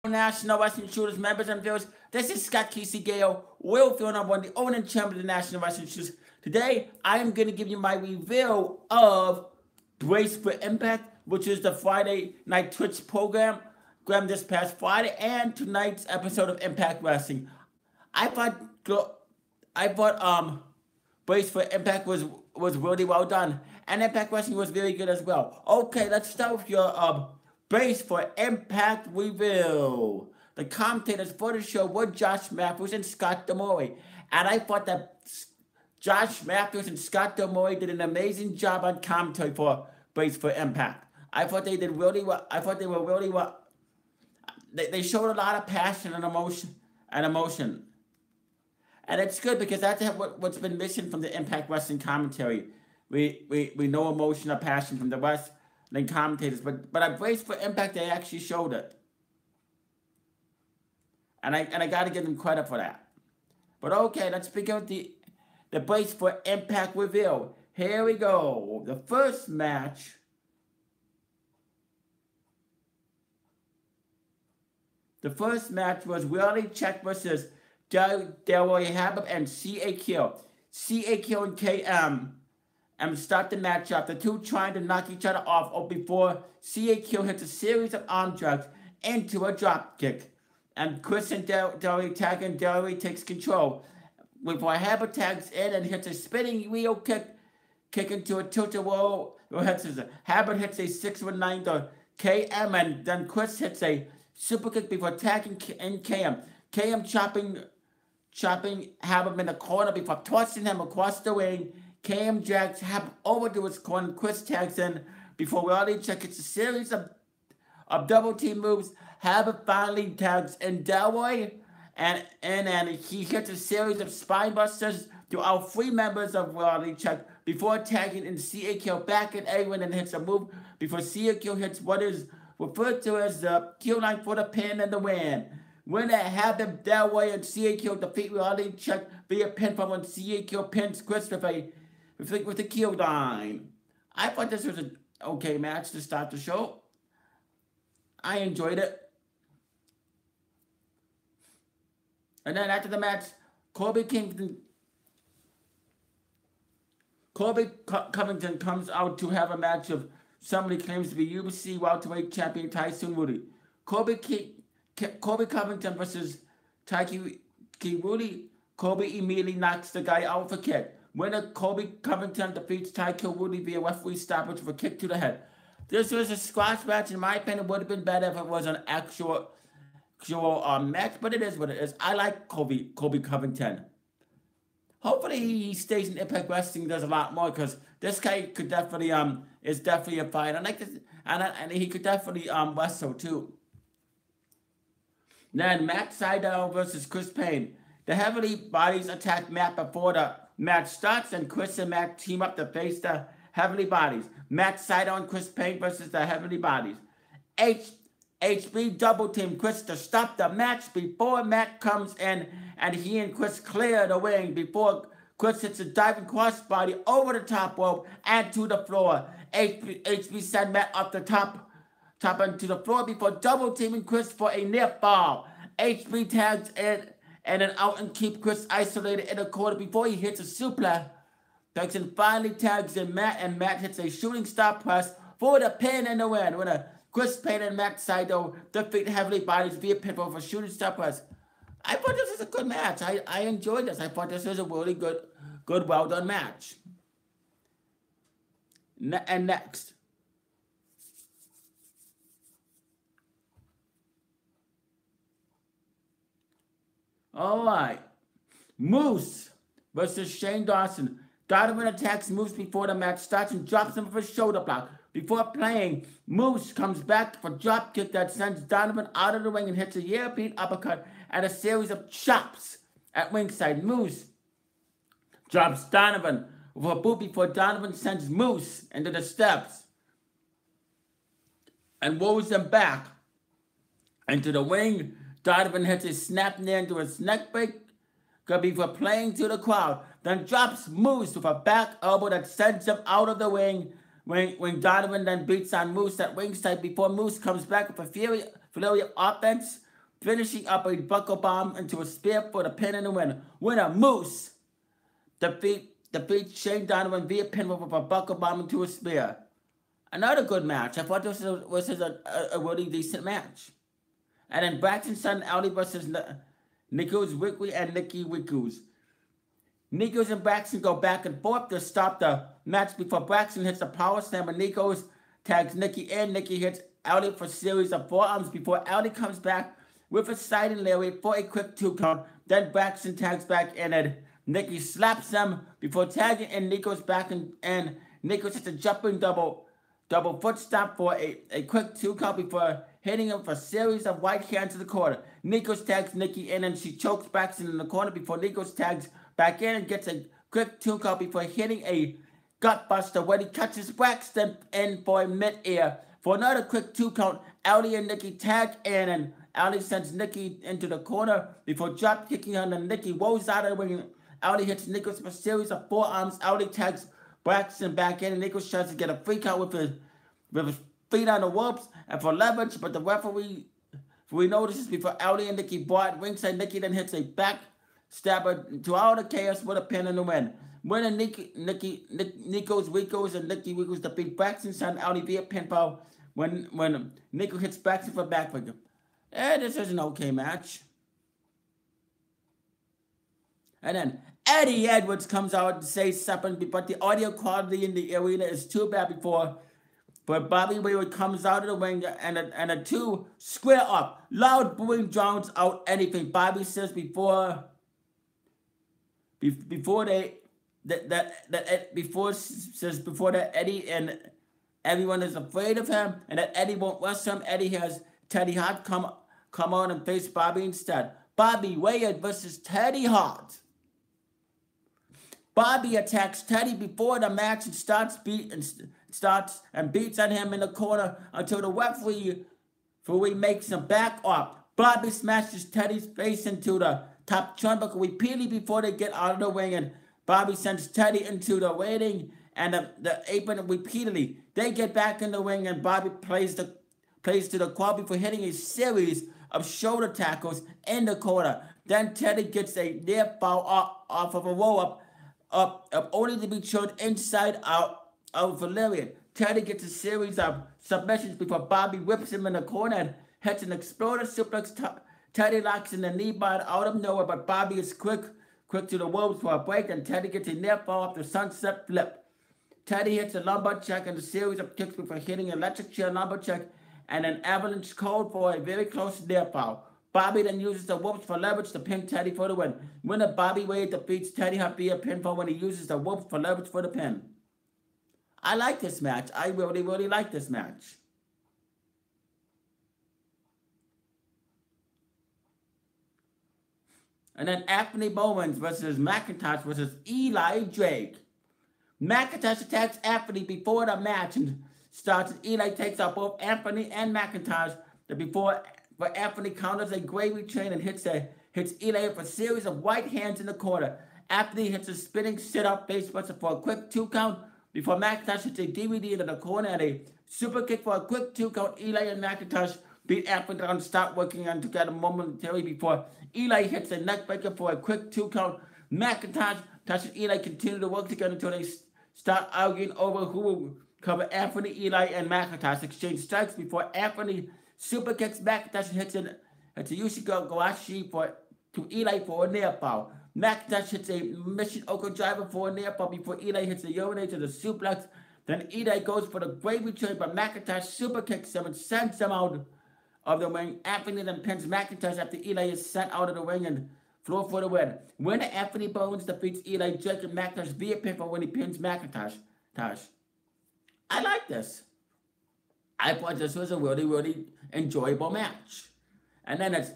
National Wrestling Shooters members and viewers. This is Scott Casey Gale, Will Field number one, the owner and chairman of the National Wrestling Shooters. Today, I am going to give you my review of Brace for Impact, which is the Friday night Twitch program this past Friday, and tonight's episode of Impact Wrestling. I thought Brace for Impact was really well done, and Impact Wrestling was very good as well. Okay, let's start with your Brace for Impact review. The commentators for the show were Josh Matthews and Scott D'Amore, and I thought that Josh Matthews and Scott D'Amore did an amazing job on commentary for Brace for Impact. I thought they did really well. I thought they were really well. They showed a lot of passion and emotion. And it's good because that's what's been missing from the Impact Wrestling commentary. We know emotion or passion from the wrestling commentators, but at Brace for Impact, they actually showed it. And I got to give them credit for that. But okay, let's begin with the Brace for Impact review. Here we go. The first match. The first match was Willie Check versus Delroy Habib and CAQ. CAQ and KM start the match up. The two trying to knock each other off before CAQ hits a series of arm drags into a drop kick. And Chris and Delroy tag, and Delroy takes control. Before Habib tags in and hits a spinning wheel kick into a tilt-a-whirl. Habib hits a 619 to KM, and then Chris hits a super kick before tagging in KM. KM chopping Habib in the corner before tossing him across the ring. KM drags Habib over to his corner. Chris tags in before Willie Check hits a series of double team moves. Habib finally tags in Delroy, and he hits a series of spine busters to all three members of Willie Check before tagging in CAQ back at Aaron and hits a move before CAQ hits what is referred to as the Q9 for the pin and the win. Winner Habib, Delroy, and CAQ defeat Willie Check via pinfall when CAQ pins Chris with the Q9. I thought this was an okay match to start the show. I enjoyed it. And then after the match, Colby Covington comes out to have a match of somebody claims to be UFC welterweight champion Tyson Woody. Colby Covington versus Tyson Woody. Colby immediately knocks the guy out for kick. Winner Colby Covington defeats Tyson Woody via referee stoppage for kick to the head. This was a squash match. In my opinion, it would have been better if it was an actual match, but it is what it is. I like Colby Covington. Hopefully he stays in Impact Wrestling, does a lot more, because this guy could definitely is definitely a fighter. I like this, and he could definitely wrestle too. Then Matt Sydal versus Chris Payne. The Heavenly Bodies attack Matt before the match starts, and Chris and Matt team up to face the Heavenly Bodies. Matt Sydal and Chris Payne versus the Heavenly Bodies. HB double team Chris to stop the match before Matt comes in, and he and Chris clear the ring before Chris hits a diving crossbody over the top rope and to the floor. HB send Matt up the top into the floor before double teaming Chris for a near fall. HB tags in and then out and keep Chris isolated in the corner before he hits a suplex. Braxton finally tags in Matt, and Matt hits a shooting star press for the pin and the win. When Chris Payne and Matt Sydal defeat Heavenly Bodies via pinfall for shooting star press. I thought this was a good match. I enjoyed this. I thought this was a really good, well done match. And next. All right. Moose versus Shane Dawson. Donovan attacks Moose before the match starts and drops him for a shoulder block. Before playing, Moose comes back for a drop kick that sends Donovan out of the ring and hits a European uppercut and a series of chops at ringside. Moose drops Donovan with a boot before Donovan sends Moose into the steps and rolls them back into the ring. Donovan hits a snap near into his neck break before playing to the crowd, then drops Moose with a back elbow that sends him out of the ring. When Donovan then beats on Moose at ringside before Moose comes back with a flurry of offense finishing up a buckle bomb into a spear for the pin and the win. Winner, Moose defeats Shane Donovan via pinfall with a buckle bomb into a spear. Another good match. I thought this was a really decent match. And then Braxton Son Ali versus Nichols Wickley and Nicky Wiggles. Nichols and Braxton go back and forth to stop the match before Braxton hits a power slam and Nichols tags Nicky in. Nicky hits Ali for a series of forearms before Ali comes back with a sliding lariat for a quick 2 count. Then Braxton tags back in and Nicky slaps him before tagging in Nichols back and Nichols hits a jumping double foot stomp for a quick 2 count before hitting him for a series of white hands to the corner. Nichols tags Nicky in and she chokes Braxton in the corner before Nichols tags back in and gets a quick 2 count before hitting a gutbuster when he catches Braxton in for a mid-air. For another quick 2 count, Ali and Nicky tag in and Ali sends Nicky into the corner before drop kicking her and Nicky rolls out of the ring. Ali hits Nichols for a series of forearms. Ali tags Braxton back in and Nichols tries to get a free count with his feet on the ropes and for leverage, but the referee notices before Ali and Nicky brought ringside. Nicky then hits a back stabber to all the chaos with a pin in the win. Winner Nichols Wiggles and Nicky Wiggles defeat Braxton Son Ali via pinfall when Nichols hits Braxton for backbreaker. This is an okay match. And then Eddie Edwards comes out to say something, but the audio quality in the arena is too bad but Bobby Wayward comes out of the ring and the two square up. Loud booing drowns out anything. Bobby says before that Eddie and everyone is afraid of him and that Eddie won't wrestle him. Eddie has Teddy Hart come on and face Bobby instead. Bobby Wayward versus Teddy Hart. Bobby attacks Teddy before the match and starts and beats on him in the corner until the referee makes him back up. Bobby smashes Teddy's face into the top turnbuckle repeatedly before they get out of the ring, and Bobby sends Teddy into the waiting and the apron repeatedly. They get back in the ring and Bobby plays to the crowd before hitting a series of shoulder tackles in the corner. Then Teddy gets a near fall off of a roll-up only to be thrown inside out of a lariat. Teddy gets a series of submissions before Bobby whips him in the corner and hits an exploder suplex. Teddy locks in the knee bar out of nowhere, but Bobby is quick to the ropes for a break, and Teddy gets a near fall off the sunset flip. Teddy hits a lumbar check and a series of kicks before hitting an electric chair lumbar check and an avalanche cold for a very close near fall. Bobby then uses the ropes for leverage to pin Teddy for the win. Winner Bobby Wade defeats Teddy Hart via pinfall when he uses the ropes for leverage for the pin. I like this match. I really, really like this match. And then Anthony Bowens versus McIntosh versus Eli Drake. McIntosh attacks Anthony before the match and starts. Eli takes out both Anthony and McIntosh before Anthony counters a gravy train and hits Eli for a series of white hands in the corner. Anthony hits a spinning sit-up facebuster for a quick 2 count before McIntosh hits a DVD into the corner and a super kick for a quick 2 count. Eli and McIntosh beat Anthony down and start working on together momentarily before Eli hits a neckbreaker for a quick 2 count. McIntosh and Eli continue to work together until they start arguing over who will cover Anthony. Eli and McIntosh exchange strikes before Anthony super kicks McIntosh and hits a Yushiko Goashi to Eli for a near fall. McIntosh hits a Mission Oko driver for a near fall before Eli hits a urinate to the suplex. Then Eli goes for the gravy train, but McIntosh super kicks him and sends him out of the ring. Anthony then pins McIntosh after Eli is sent out of the ring and floor for the win. Winner Anthony Bowens defeats Eli Drake and McIntosh via pinfall when he pins McIntosh. I like this. I thought this was a really, really enjoyable match. And then it's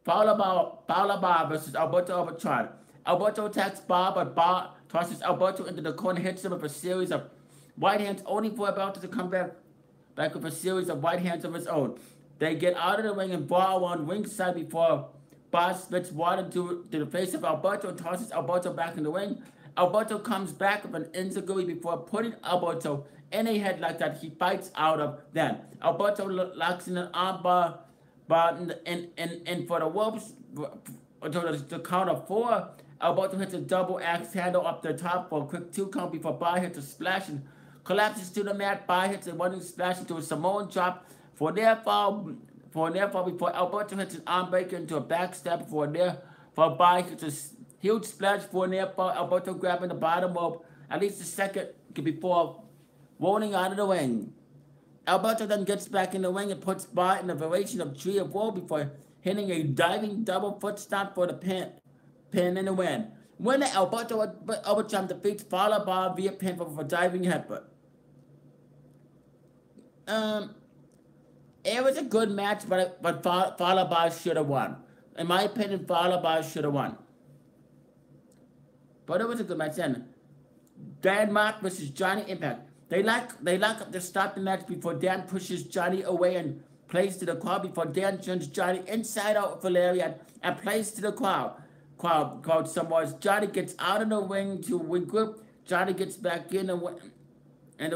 Paulo Bar versus Alberto Overtron. Alberto attacks Bar, but Bar tosses Alberto into the corner, hits him with a series of white hands, only for Alberto to come back with a series of white hands of his own. They get out of the ring and brawl on ringside before Bar spits water to the face of Alberto and tosses Alberto back in the ring. Alberto comes back with an enziguri before putting Alberto in a headlock that he fights out of. Then Alberto locks in an armbar But in for the Wolves, to the count of 4, Alberto hits a double axe handle up the top for a quick 2 count before Bar hits a splash and collapses to the mat. Bar hits a running splash into a Samoan drop for their fall. Before Alberto hits an arm breaker into a backstab for Bar hits a huge splash for near fall. Alberto grabbing the bottom of at least a second before rolling out of the ring. Alberto then gets back in the ring and puts Bar in a variation of tree of woe before hitting a diving double foot stomp for the pin in the win. Winner Alberto overtime defeats Paulo Bar via pin for diving headbutt. It was a good match, but Paulo Bar should have won. In my opinion, Paulo Bar should have won. But it was a good match then. Dan Mark versus Johnny Impact. They like to start the match before Dan pushes Johnny away and plays to the crowd before Dan turns Johnny inside out for lariat and plays to the crowd. Crowd somewhat. Johnny gets out of the ring to regroup. Johnny gets back in the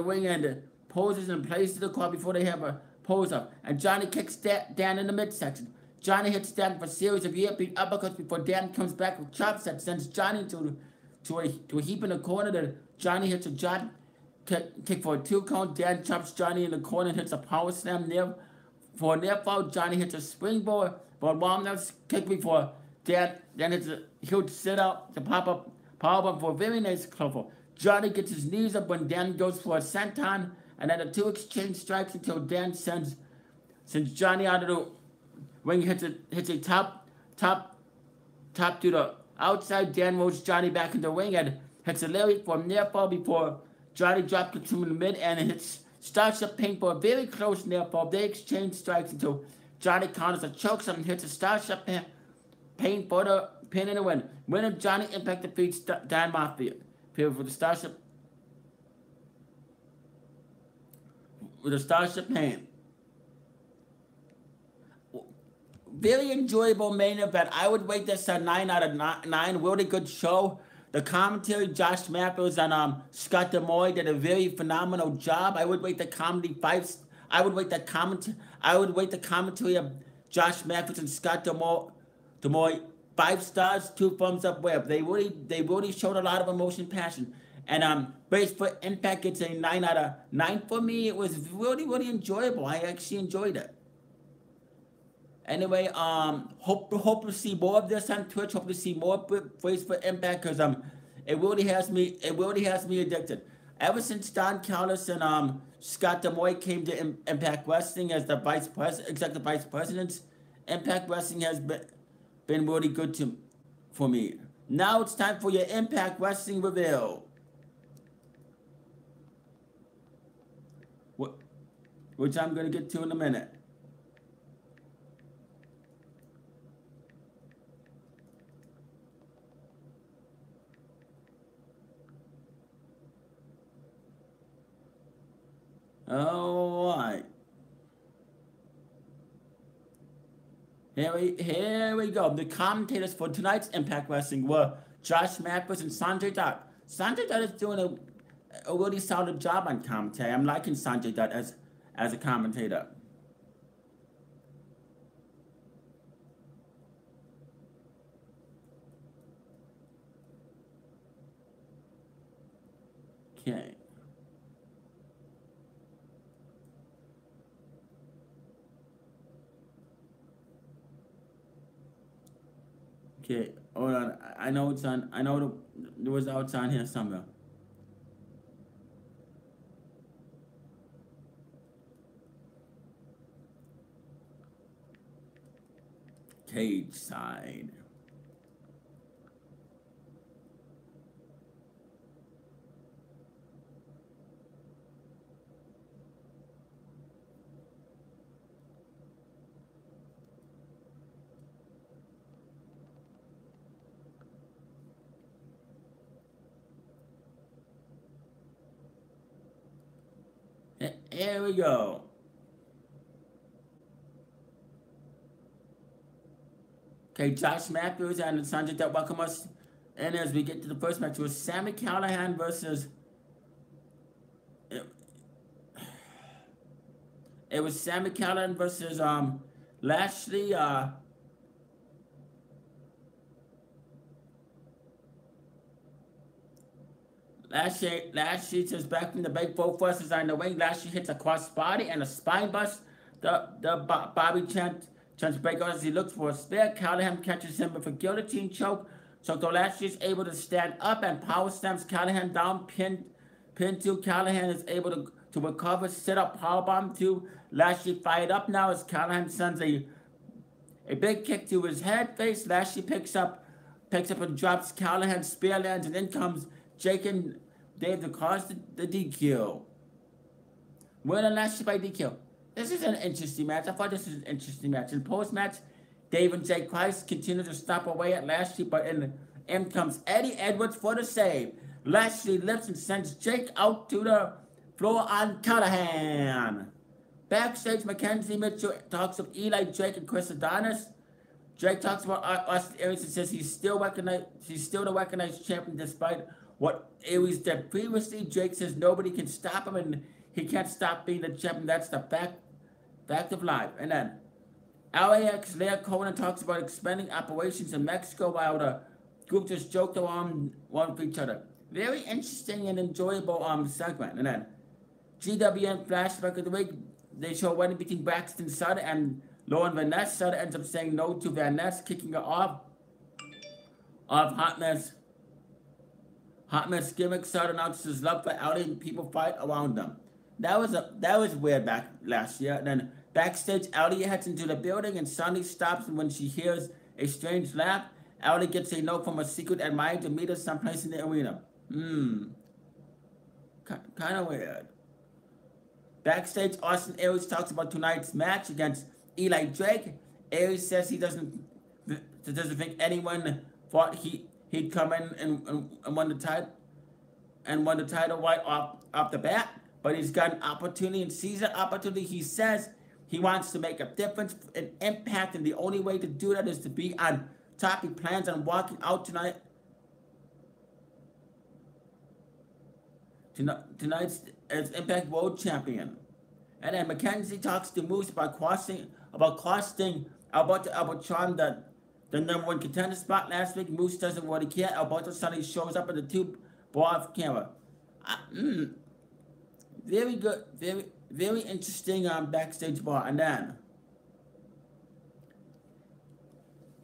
ring and poses and plays to the crowd before they have a pose up. And Johnny kicks Dan in the midsection. Johnny hits Dan for a series of ear-beat uppercuts before Dan comes back with chops that sends Johnny to a heap in the corner. Then Johnny hits a John kick for a 2 count. Dan chops Johnny in the corner and hits a power slam for a near fall. Johnny hits a springboard for a roundhouse kick before Dan hits a huge sit-out to power up for a very nice clover. Johnny gets his knees up when Dan goes for a senton, and then the 2 exchange strikes until Dan sends Johnny out of the ring, hits a top to the outside. Dan rolls Johnny back in the ring and hits a lariat for a near fall before Johnny drops him in the mid and hits Starship Pain for a very close near fall. They exchange strikes until Johnny counters a choke and hits a Starship Pain for the pin in the win. Winner Johnny Impact defeats Dan Mafia. For the Starship with a Starship Pain. Very enjoyable main event. I would rate this a 9 out of 9. Really good show. The commentary, Josh Matthews and Scott Demoy did a very phenomenal job. I would rate the comedy 5. I would rate the commentary of Josh Matthews and Scott Demoy 5 stars, 2 thumbs up. Web. They really showed a lot of emotion, passion. And Brace for Impact gets a 9 out of 9 for me. It was really enjoyable. I actually enjoyed it. Anyway, hope to see more of this on Twitch. Hope to see more Brace for Impact because it really has me addicted. Ever since Don Callis and Scott Demoy came to Impact Wrestling as the executive vice presidents, Impact Wrestling has been really good for me. Now it's time for your Impact Wrestling review, which I'm going to get to in a minute. All right. Here we go. The commentators for tonight's Impact Wrestling were Josh Matthews and Sanjay Dutt. Sanjay Dutt is doing a really solid job on commentary. I'm liking Sanjay Dutt as a commentator. Okay. Okay, hold on. I know it's on. I know there was outs on here somewhere. Cage side. Here we go. Okay, Josh Matthews and Sanjay Dutt welcome us. And as we get to the first match, it was Sami Callihan versus... It was Sami Callihan versus Lashley, Lashley says back from the big four forces on the wing. Lashley hits a cross body and a spine bust. Bobby chants break as he looks for a spear. Callihan catches him with a guillotine choke. So Lashley is able to stand up and power slams Callihan down. Pin to Callihan is able to recover, sit up, powerbomb to Lashley fired up now as Callihan sends a big kick to his head face. Lashley picks up and drops Callihan, spear lands, and in comes Jake and Dave to cause the DQ. Winner Lashley by DQ. This is an interesting match. I thought this was an interesting match. In post-match, Dave and Jake Christ continue to stop away at Lashley, but in comes Eddie Edwards for the save. Lashley lifts and sends Jake out to the floor on Callihan. Backstage, Mackenzie Mitchell talks of Eli Drake and Chris Adonis. Drake talks about Austin Aries and says he's still the recognized champion despite what Aries did previously. Drake says nobody can stop him and he can't stop being the champion. That's the fact of life. And then LAX Leah Conan talks about expanding operations in Mexico while the group just joked around one with each other. Very interesting and enjoyable segment. And then GWN flashback of the week. They show a wedding between Braxton Sutter and Lauren Van Ness. Sutter ends up saying no to Van Ness, kicking her off Hot Mess gimmick. Sutter announces his love for Audi and people fight around them. That was weird back last year. And then backstage, Audi heads into the building and Sunny stops when she hears a strange laugh. Audi gets a note from a secret admirer to meet her someplace in the arena. Kind of weird. Backstage, Austin Aries talks about tonight's match against Eli Drake. Aries says he doesn't think anyone thought he'd come in and won the title right off the bat, but he's got an opportunity and sees an opportunity. He says he wants to make a difference, an impact, and the only way to do that is to be on top. He plans on walking out tonight's as Impact World Champion. And then Mackenzie talks to Moose about costing Alberto Albatron the number one contender spot last week. Moose doesn't really care. Alberto suddenly shows up in the tube off camera. Very good, very interesting backstage bar. And then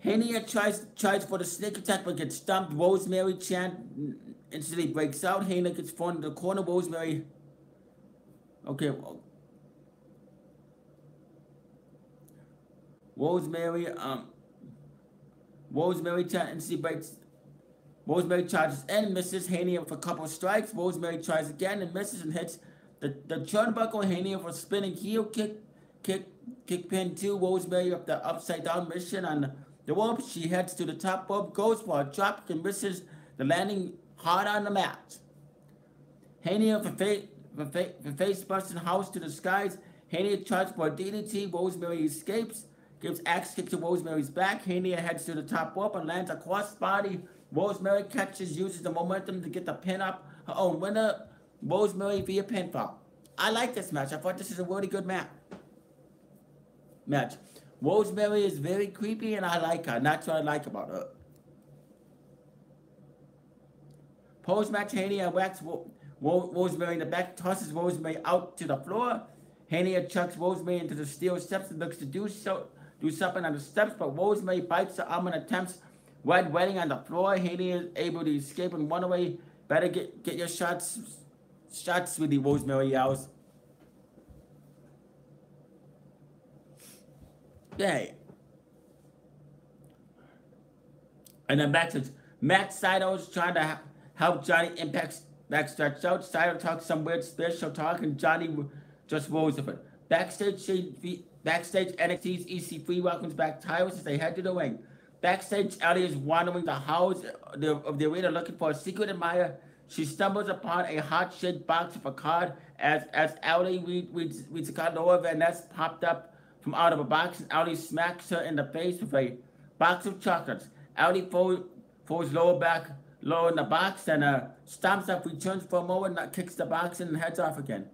Nia tries for the sneak attack but gets stumped. Rosemary chant instantly breaks out. Nia gets thrown into the corner. Rosemary. Okay. Rosemary instantly breaks. Rosemary charges in, misses Nia with a couple of strikes. Rosemary tries again and misses and hits the turnbuckle. Nia for a spinning heel kick pin to Rosemary with the upside down mission on the rope. She heads to the top rope, goes for a drop and misses the landing hard on the mat. Nia for face busting house to the skies. Nia tries for a DDT. Rosemary escapes. Gives axe kick to Rosemary's back. Nia heads to the top rope and lands a cross body. Rosemary uses the momentum to get the pin up. Her own winner, Rosemary via pinfall. I like this match. I thought this is a really good match. Rosemary is very creepy and I like her. And that's what I like about her. Post-match, Nia whacks Rosemary in the back, tosses Rosemary out to the floor. Nia chucks Rosemary into the steel steps and looks to do something on the steps, but Rosemary bites the arm and attempts red wedding on the floor. Nia is able to escape and run away. Better get your shots, sweetie, Rosemary yells. Yay. And then back to Matt Seidel's trying to help Johnny Impact's back stretched out. Seidel talks some weird spiritual talk and Johnny just rolls with it. Backstage NXT's EC3 welcomes back Tyrus as they head to the ring. Backstage, Ellie is wandering the halls of the arena looking for a secret admirer. She stumbles upon a hot-shaped box with a card as Ellie reads a card. Laura Van Ness popped up from out of a box and Ellie smacks her in the face with a box of chocolates. Ellie falls low in the box and stomps up, returns for a moment, kicks the box and heads off again.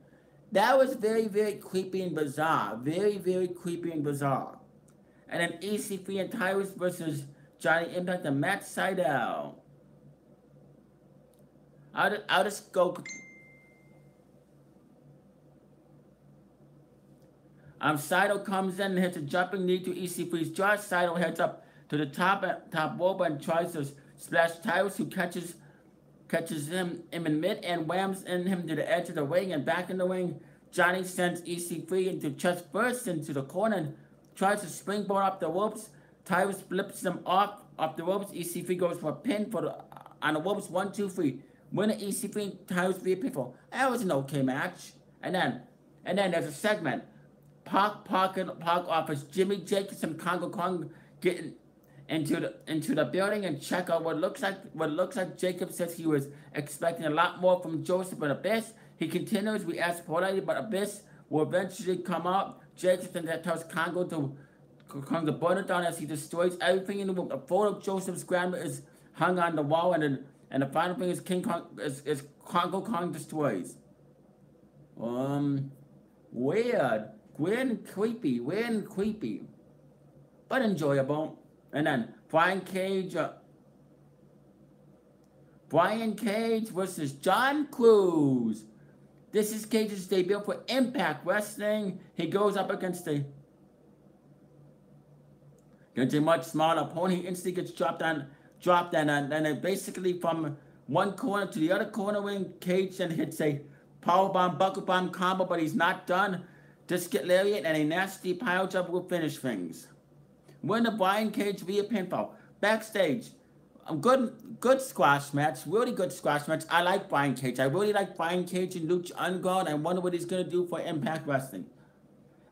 That was very, very creepy and bizarre. Very, very creepy and bizarre. And then EC3 and Tyrus versus Johnny Impact and Matt Sydal. I'll just go. Sydal comes in and hits a jumping knee to EC3's jaw. Sydal heads up to the top rope and tries to splash Tyrus, who catches him in mid and whams him to the edge of the ring and back in the ring. Johnny sends EC3 into chest first into the corner and tries to springboard up the ropes. Tyrus flips him off the ropes. EC3 goes for a pin on the ropes. 1, 2, 3. Winner EC3, Tyrus via pinfall. That was an okay match. And then there's a segment. Park offers Jimmy Jacobs and Congo Kong getting into the building and check out what looks like. Jacob says he was expecting a lot more from Joseph and Abyss. He continues. We ask politely, but Abyss will eventually come out. Jacob then tells Congo to burn it down as he destroys everything in the room. A photo of Joseph's grandma is hung on the wall, and the final thing is Congo Kong destroys. Weird and creepy, but enjoyable. And then Brian Cage versus John Cruz. This is Cage's debut for Impact Wrestling. He goes up against a much smaller opponent. He instantly gets dropped, and then basically from one corner to the other corner ring, Cage then hits a powerbomb, buckle bomb combo, but he's not done. Just get lariat and a nasty pile driver will finish things. Winner Brian Cage via pinfall. Backstage, good squash match, really good squash match. I like Brian Cage. I really like Brian Cage and Lucha Underground. I wonder what he's gonna do for Impact Wrestling.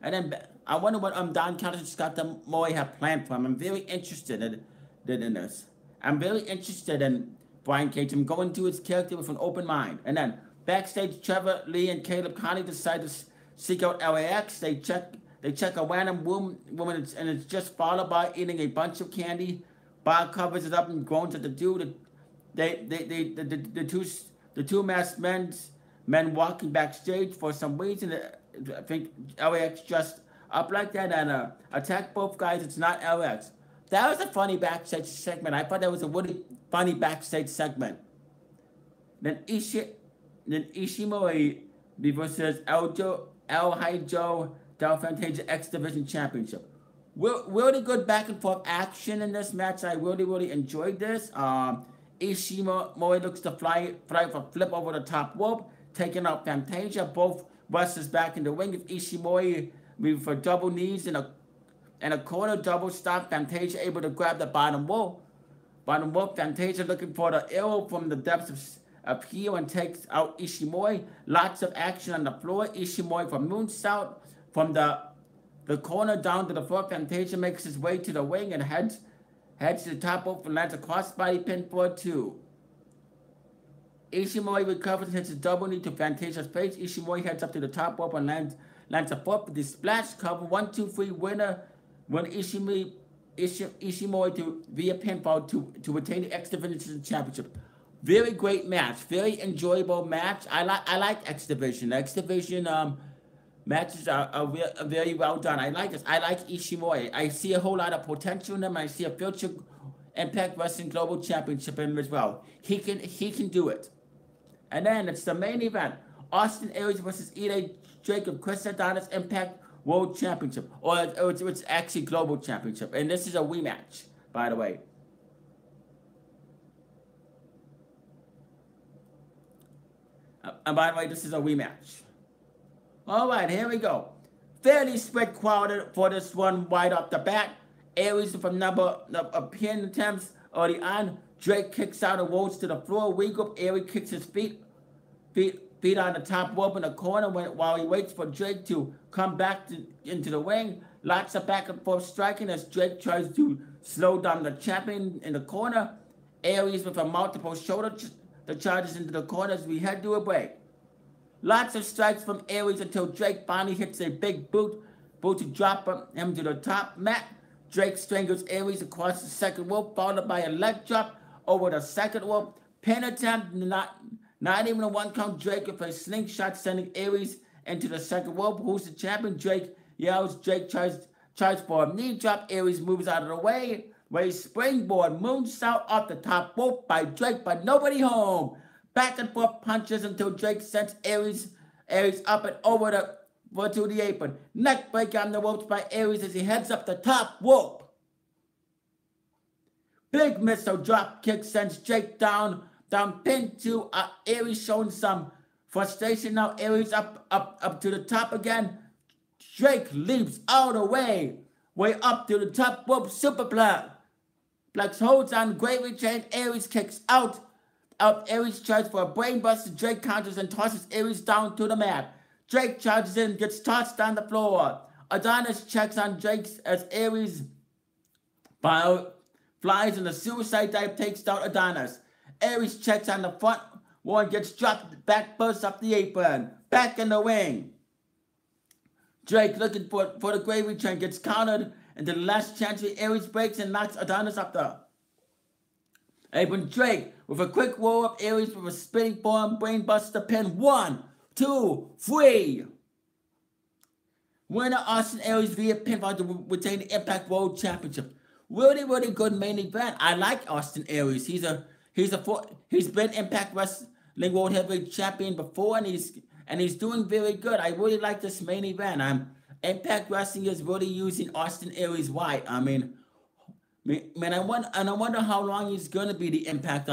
And then I wonder what Don Callis and Scott Moy have planned for him. I'm very interested in this. I'm very interested in Brian Cage. I'm going to his character with an open mind. And then backstage, Trevor Lee and Caleb Conley decide to seek out LAX. They check a random woman, and it's just followed by eating a bunch of candy. Bob covers it up and groans at the dude. The two masked men walking backstage for some reason. I think LAX dressed up like that and attack both guys. It's not LAX. That was a funny backstage segment. I thought that was a really funny backstage segment. Then Ishimori versus El Hijo Del Fantasia X Division Championship. Really good back and forth action in this match. I really enjoyed this. Ishimori looks to fly for flip over the top rope, taking out Fantasia. Both wrestlers back in the ring. If Ishimori for double knees in a corner, double stop. Fantasia able to grab the bottom rope. Fantasia looking for the arrow from the depths of heel and takes out Ishimori. Lots of action on the floor. Ishimori from moonsault from the corner down to the floor. Fantasia makes his way to the ring and heads to the top rope and lands a crossbody pin for 2. Ishimori recovers and hits a double knee to Fantasia's face. Ishimori heads up to the top rope and lands a foot with the splash cover. 1, 2, 3 winner. When Ishimori to via pinfall to retain the X Division Championship. Very great match. Very enjoyable match. I like X Division. X Division matches are very well done. I like this. I like Ishimori. I see a whole lot of potential in him. I see a future Impact Wrestling Global Championship in him as well. He can do it. And then it's the main event. Austin Aries versus Ida Jacob, Chris Adonis Impact World Championship. Or it's actually Global Championship. And this is a rematch, by the way. And by the way, this is a rematch. All right, here we go. Fairly spread crowd for this one right off the bat. Aries from number of pin attempts early on. Drake kicks out and rolls to the floor. Regroup. Aries kicks his feet on the top rope in the corner while he waits for Drake to come back into the ring. Lots of back and forth striking as Drake tries to slow down the champion in the corner. Aries with a multiple shoulder charges into the corner as we head to a break. Lots of strikes from Aries until Drake finally hits a big boot to drop him to the top mat. Drake strangles Aries across the second rope, followed by a leg drop over the second rope. Pin attempt, not even a 1 count. Drake with a slingshot sending Aries into the second rope. Who's the champion? Drake yells. Drake tries tries for a knee drop. Aries moves out of the way. Ray springboard moonsault off the top rope by Drake, but nobody home. Back and forth punches until Drake sends Aries up and over to the apron. Neck break on the ropes by Aries as he heads up the top rope. Big missile drop kick sends Drake down pinned to Aries, showing some frustration. Now Aries up to the top again. Drake leaps all the way up to the top rope. Superplex. Plex holds on Gravy Train. Aries kicks out. Aries tries for a brainbuster. Drake counters and tosses Aries down to the mat. Drake charges in, gets tossed on the floor. Adonis checks on Drake as Aries flies and a suicide dive takes down Adonis. Aries checks on the front wall and gets dropped. Back bursts up the apron. Back in the ring. Drake looking for the Gravy Train gets countered. And the last chance, Aries breaks and knocks Adonis up the apron. Drake with a quick roll up Aries with a spinning forearm brainbuster pin. 1, 2, 3. Winner Austin Aries via pinfall to retain the Impact World Championship. Really good main event. I like Austin Aries. He's been Impact Wrestling World Heavyweight Champion before, and he's doing very good. I really like this main event. Impact Wrestling is really using Austin Aries right. I wonder how long he's gonna be the Impact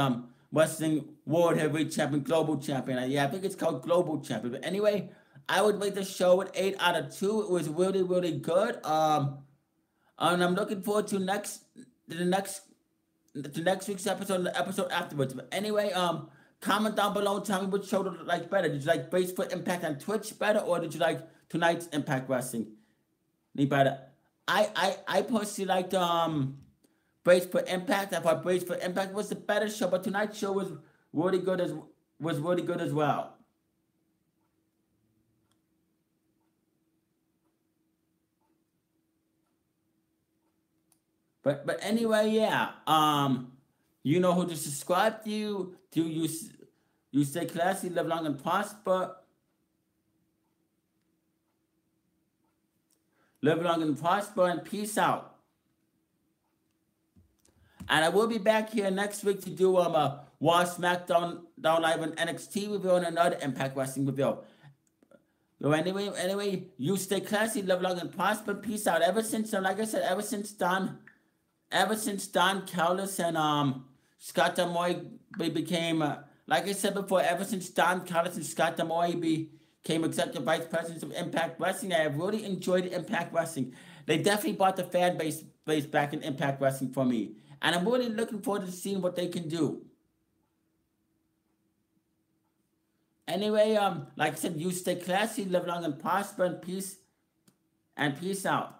Wrestling World Heavyweight Champion, Global Champion. Yeah, I think it's called Global Champion. But anyway, I would rate the show at 8 out of 2. It was really good. And I'm looking forward to next week's episode and the episode afterwards. But anyway, comment down below and tell me which show did you like better. Did you like Bracefoot Impact on Twitch better, or did you like tonight's Impact Wrestling better? I personally liked Bracefoot Impact. I thought Bracefoot Impact was the better show, but tonight's show was really good as well. But anyway, yeah. You know who to subscribe to. You stay classy, live long and prosper. Live long and prosper, and peace out. And I will be back here next week to do a Raw SmackDown Live and NXT review and another Impact Wrestling review. So anyway, you stay classy, live long and prosper, peace out. Ever since Don Callis and Scott D'Amore became, like I said before, ever since Don Callis and Scott D'Amore became executive vice presidents of Impact Wrestling, I have really enjoyed Impact Wrestling. They definitely brought the fan base back in Impact Wrestling for me. And I'm really looking forward to seeing what they can do. Anyway, like I said, you stay classy, live long and prosper, and peace out.